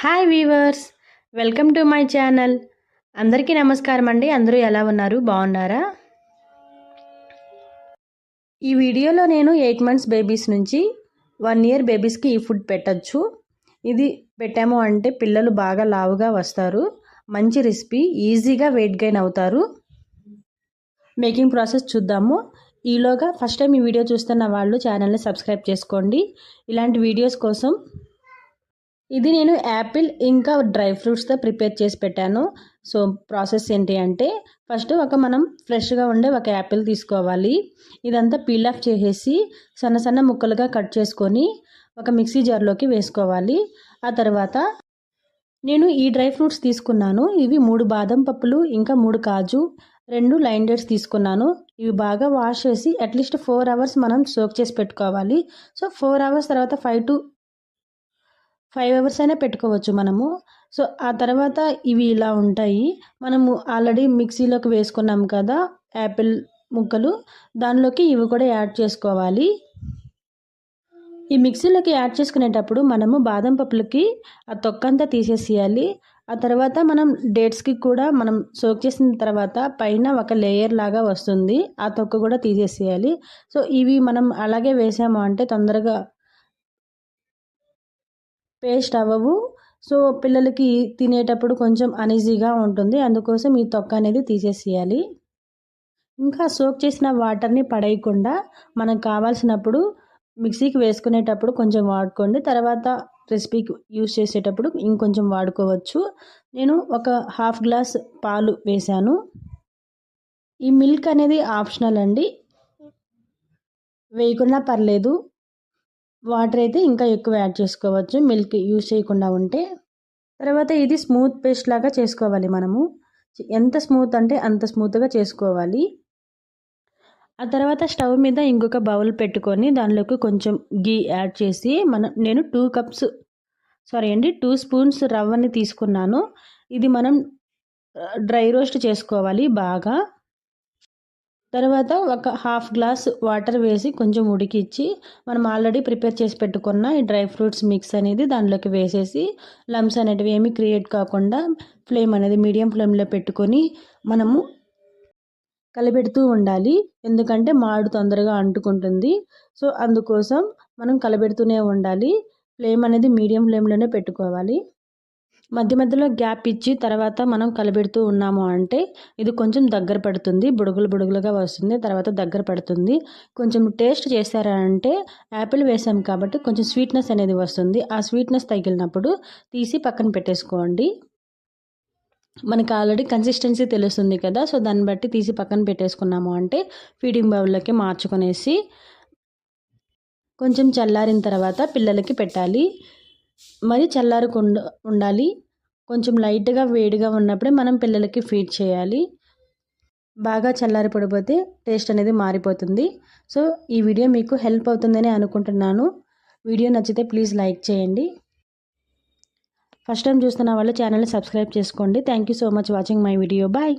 Hi weavers, welcome to my channel. అందరికీ నమస్కారం అండి. అందరూ ఎలా ఉన్నారు? బాగున్నారా? ఈ వీడియోలో నేను 8 మంత్స్ బేబీస్ నుంచి 1 ఇయర్ బేబీస్కి ఈ ఫుడ్ పెట్టచ్చు. ఇది పెట్టాము అంటే పిల్లలు బాగా లావుగా వస్తారు. మంచి రెసిపీ, ఈజీగా వెయిట్ గెయిన్ అవుతారు. మేకింగ్ ప్రాసెస్ చూద్దాము. ఈలోగా ఫస్ట్ టైం ఈ వీడియో చూస్తున్న వాళ్ళు ఛానల్ని సబ్స్క్రైబ్ చేసుకోండి. ఇలాంటి వీడియోస్ కోసం. ఇది నేను యాపిల్ ఇంకా డ్రై ఫ్రూట్స్తో ప్రిపేర్ చేసి పెట్టాను. సో ప్రాసెస్ ఏంటి అంటే, ఫస్ట్ మనం ఫ్రెష్గా ఉండే ఒక యాపిల్ తీసుకోవాలి. ఇదంతా పీల్ ఆఫ్ చేసేసి సన్న సన్న ముక్కలుగా కట్ చేసుకొని ఒక మిక్సీ జార్లోకి వేసుకోవాలి. ఆ తర్వాత నేను ఈ డ్రై ఫ్రూట్స్ తీసుకున్నాను. ఇవి 3 బాదం పప్పులు, ఇంకా 3 కాజు, 2 లైన్ డేట్స్ తీసుకున్నాను. ఇవి బాగా వాష్ చేసి అట్లీస్ట్ 4 అవర్స్ మనం సోక్ చేసి పెట్టుకోవాలి. సో 4 అవర్స్ తర్వాత 5 అవర్స్ అయినా పెట్టుకోవచ్చు మనము. సో ఆ తర్వాత ఇవి ఇలా ఉంటాయి. మనము ఆల్రెడీ మిక్సీలోకి వేసుకున్నాం కదా యాపిల్ ముక్కలు, దానిలోకి ఇవి కూడా యాడ్ చేసుకోవాలి. ఈ మిక్సీలోకి యాడ్ చేసుకునేటప్పుడు మనము బాదం పప్పులకి ఆ తొక్కంతా తీసేసేయాలి. ఆ తర్వాత మనం డేట్స్కి కూడా మనం సోక్ చేసిన తర్వాత పైన ఒక లేయర్ లాగా వస్తుంది, ఆ తొక్క కూడా తీసేసేయాలి. సో ఇవి మనం అలాగే వేసాము అంటే తొందరగా పేస్ట్ అవ్వవు. సో పిల్లలకి తినేటప్పుడు కొంచెం అనీజీగా ఉంటుంది. అందుకోసం ఈ తొక్క అనేది తీసేసేయాలి. ఇంకా సోక్ చేసిన వాటర్ని పడేయకుండా మనకు కావాల్సినప్పుడు మిక్సీకి వేసుకునేటప్పుడు కొంచెం వాడుకోండి. తర్వాత రెసిపీకి యూస్ చేసేటప్పుడు ఇంకొంచెం వాడుకోవచ్చు. నేను ఒక హాఫ్ గ్లాస్ పాలు వేశాను. ఈ మిల్క్ అనేది ఆప్షనల్ అండి, వేయకున్నా పర్లేదు. వాటర్ అయితే ఇంకా ఎక్కువ యాడ్ చేసుకోవచ్చు మిల్క్ యూజ్ చేయకుండా ఉంటే. తర్వాత ఇది స్మూత్ పేస్ట్ లాగా చేసుకోవాలి. మనము ఎంత స్మూత్ అంటే అంత స్మూత్గా చేసుకోవాలి. ఆ తర్వాత స్టవ్ మీద ఇంకొక బౌల్ పెట్టుకొని దానిలోకి కొంచెం గీ యాడ్ చేసి నేను 2 స్పూన్స్ రవ్వని తీసుకున్నాను. ఇది మనం డ్రై రోస్ట్ చేసుకోవాలి బాగా. తర్వాత ఒక హాఫ్ గ్లాస్ వాటర్ వేసి కొంచెం ఉడికించి మనం ఆల్రెడీ ప్రిపేర్ చేసి పెట్టుకున్న ఈ డ్రై ఫ్రూట్స్ మిక్స్ అనేది దానిలోకి వేసేసి లమ్స్ అనేటివి ఏమీ క్రియేట్ కాకుండా ఫ్లేమ్ అనేది మీడియం ఫ్లేమ్లో పెట్టుకొని మనము కలబెడుతూ ఉండాలి. ఎందుకంటే మాడు తొందరగా అంటుకుంటుంది. సో అందుకోసం మనం కలబెడుతూనే ఉండాలి. ఫ్లేమ్ అనేది మీడియం ఫ్లేమ్లోనే పెట్టుకోవాలి. మధ్య మధ్యలో గ్యాప్ ఇచ్చి తర్వాత మనం కలబెడుతూ ఉన్నాము అంటే ఇది కొంచెం దగ్గర పడుతుంది, బుడుగులుగా వస్తుంది. తర్వాత దగ్గర పడుతుంది. కొంచెం టేస్ట్ చేశారంటే యాపిల్ వేసాం కాబట్టి కొంచెం స్వీట్నెస్ అనేది వస్తుంది. ఆ స్వీట్నెస్ తగిలినప్పుడు తీసి పక్కన పెట్టేసుకోండి. మనకి ఆల్రెడీ కన్సిస్టెన్సీ తెలుస్తుంది కదా, సో దాన్ని బట్టి తీసి పక్కన పెట్టేసుకున్నాము అంటే ఫీడింగ్ బౌల్లోకి మార్చుకునేసి కొంచెం చల్లారిన తర్వాత పిల్లలకి పెట్టాలి. మరి చల్లారకుండా ఉండాలి. కొంచెం లైట్గా వేడిగా ఉన్నప్పుడే మనం పిల్లలకి ఫీడ్ చేయాలి. బాగా చల్లారి పడిపోతే టేస్ట్ అనేది మారిపోతుంది. సో ఈ వీడియో మీకు హెల్ప్ అవుతుందని అనుకుంటున్నాను. వీడియో నచ్చితే ప్లీజ్ లైక్ చేయండి. ఫస్ట్ టైం చూస్తున్న వాళ్ళు ఛానల్ని సబ్స్క్రైబ్ చేసుకోండి. Thank you so much watching my video. Bye.